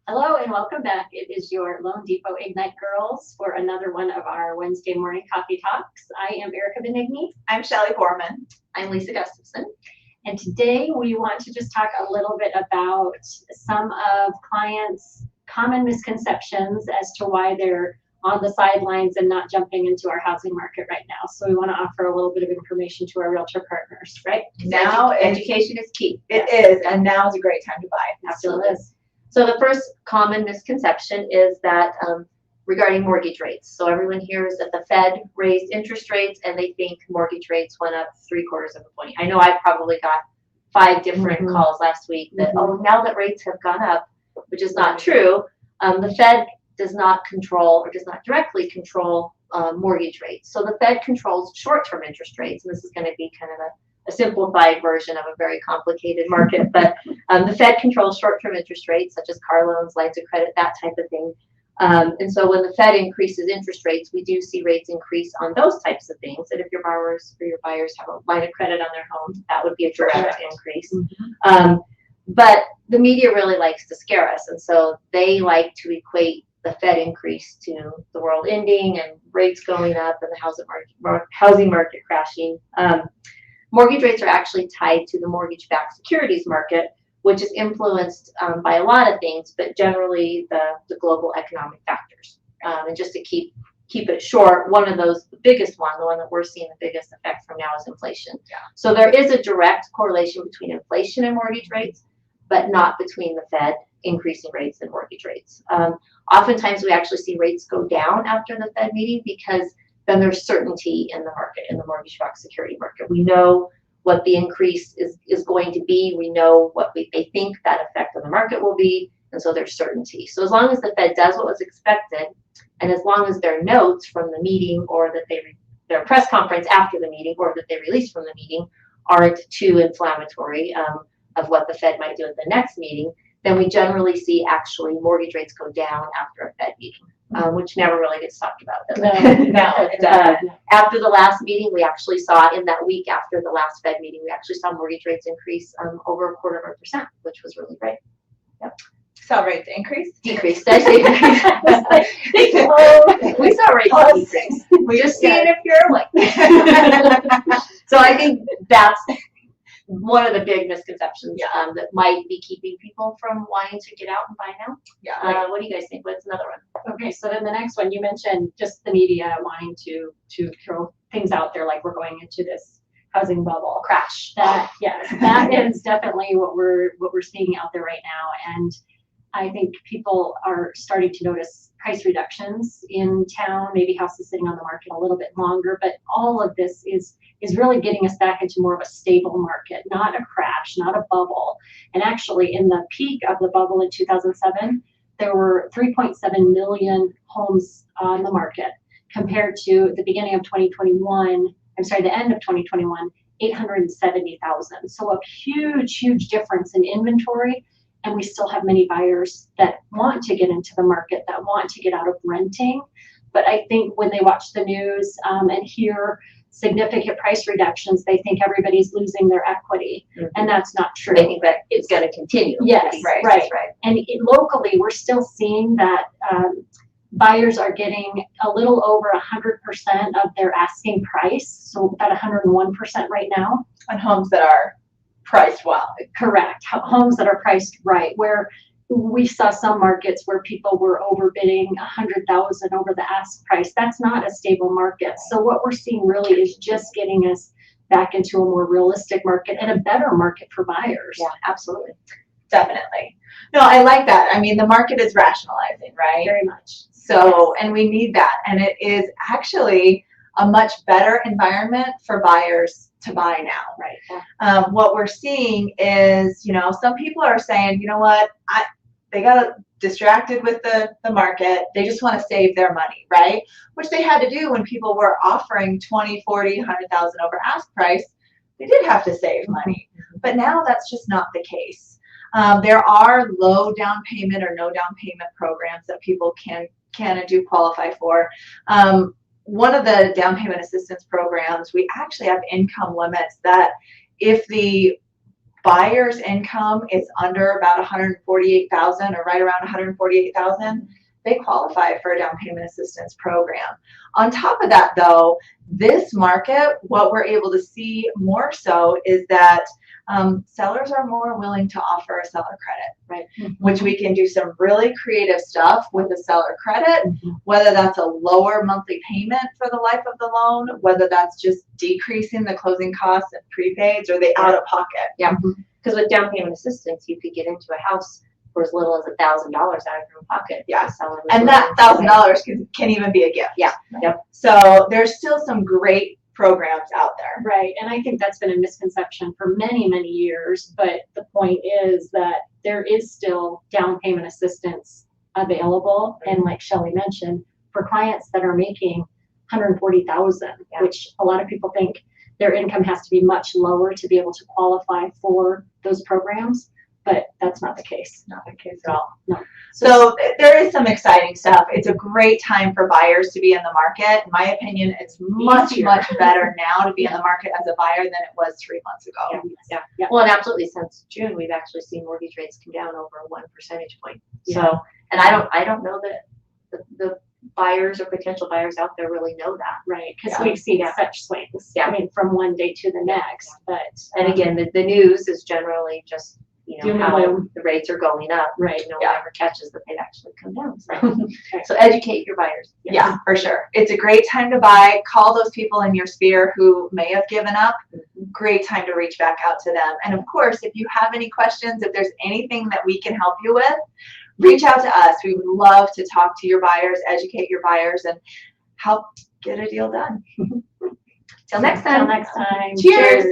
Hello and welcome back. It is your Loan Depot Ignite Girls for another one of our Wednesday morning coffee talks. I am Erica Benigni. I'm Shelley Borman. I'm Lisa Gustafson. And today we want to just talk a little bit about some of clients' common misconceptions as to why they're on the sidelines and not jumping into our housing market right now. So we want to offer a little bit of information to our realtor partners, right? Now Education is key. It is, and now is a great time to buy. Absolutely. So the first common misconception is that regarding mortgage rates. So everyone hears that the Fed raised interest rates and they think mortgage rates went up 3/4 of a point. I know I probably got 5 different calls last week that, oh, now that rates have gone up, which is not true. The Fed does not control or does not directly control mortgage rates. So the Fed controls short-term interest rates, and this is going to be kind of a simplified version of a very complicated market, but the Fed controls short-term interest rates such as car loans, lines of credit, that type of thing. And so when the Fed increases interest rates, we do see rates increase on those types of things. And if your borrowers or your buyers have a line of credit on their home, that would be a direct increase. But the media really likes to scare us, and so they like to equate the Fed increase to the world ending and rates going up and the housing market crashing. Mortgage rates are actually tied to the mortgage-backed securities market, which is influenced by a lot of things, but generally the global economic factors. And just to keep it short, one of those, the biggest one, the one that we're seeing the biggest effect from now is inflation. Yeah. So there is a direct correlation between inflation and mortgage rates, but not between the Fed increasing rates and mortgage rates. Oftentimes we actually see rates go down after the Fed meeting because then there's certainty in the market, in the mortgage-backed security market. We know what the increase is going to be. We know what they think that effect on the market will be, and so there's certainty. So as long as the Fed does what was expected, and as long as their notes from the meeting or that their press conference after the meeting or that they release from the meeting aren't too inflammatory of what the Fed might do at the next meeting, then we generally see actually mortgage rates go down after a Fed meeting. Which never really gets talked about. After the last meeting, we actually saw in that week after the last Fed meeting, we actually saw mortgage rates increase over 0.25%, which was really great. Yep. Saw rates increase? Decrease. Did I say increase? We saw rates decrease. We just seeing if you're like. So I think that's one of the big misconceptions that might be keeping people from wanting to get out and buy now. Yeah. What do you guys think? What's another one? Okay, so then the next one, you mentioned just the media wanting to throw things out there like we're going into this housing bubble crash. That is definitely what we're seeing out there right now, and I think people are starting to notice price reductions in town. Maybe houses sitting on the market a little bit longer, but all of this is really getting us back into more of a stable market, not a crash, not a bubble. And actually, in the peak of the bubble in 2007. There were 3.7 million homes on the market compared to the beginning of 2021, the end of 2021, 870,000. So a huge difference in inventory. And we still have many buyers that want to get into the market, that want to get out of renting. But I think when they watch the news and hear significant price reductions, they think everybody's losing their equity, and that's not true. They think that it's going to continue. Yes, right. And locally, we're still seeing that buyers are getting a little over 100% of their asking price, so about 101% right now. On homes that are priced well. Correct. Homes that are priced right, where we saw some markets where people were overbidding 100,000 over the ask price. That's not a stable market. So what we're seeing really is just getting us back into a more realistic market and a better market for buyers. Yeah, absolutely. Definitely. No, I like that. I mean, the market is rationalizing, right? Very much. So, and we need that. And it is actually a much better environment for buyers to buy now. Right. Yeah. What we're seeing is, some people are saying, you know what, they got distracted with the market. They just want to save their money, right? Which they had to do when people were offering 20, 40, 100,000 over ask price. They did have to save money. But now that's just not the case. There are low down payment or no down payment programs that people can and do qualify for. One of the down payment assistance programs, we actually have income limits that if the buyer's income is under about 148,000 or right around 148,000, they qualify for a down payment assistance program. On top of that, though, this market, what we're able to see more so is that sellers are more willing to offer a seller credit, right? Which we can do some really creative stuff with a seller credit, whether that's a lower monthly payment for the life of the loan, whether that's just decreasing the closing costs and prepaids or the out of pocket. Yeah, because with down payment assistance, you could get into a house for as little as $1,000 out of your own pocket. Yeah, The seller was and willing that to pay. $1,000 can even be a gift. Yeah, yep. So there's still some great programs out there. Right, and I think that's been a misconception for many, many years, but the point is that there is still down payment assistance available, and like Shelley mentioned, for clients that are making 140,000, which a lot of people think their income has to be much lower to be able to qualify for those programs, but that's not the case. Not the case at all. No. So there is some exciting stuff. It's a great time for buyers to be in the market. In my opinion, it's much, Easier. much better now to be in the market as a buyer than it was 3 months ago. Yeah. Well, and absolutely, since June, we've actually seen mortgage rates come down over 1 percentage point. Yeah. So, and I don't know that the buyers or potential buyers out there really know that. Right, because Yeah. we've seen Yeah. such swings. Yeah. I mean, from one day to the next, but. And again, the news is generally just, Doom and how gloom. the rates are going up. Right. No Yeah. one ever catches that they've actually come down. So educate your buyers. Yeah, for sure. It's a great time to buy. Call those people in your sphere who may have given up. Great time to reach back out to them. And of course, if you have any questions, if there's anything that we can help you with, reach out to us. We would love to talk to your buyers, educate your buyers, and help get a deal done. Till next Till time. next time. Cheers.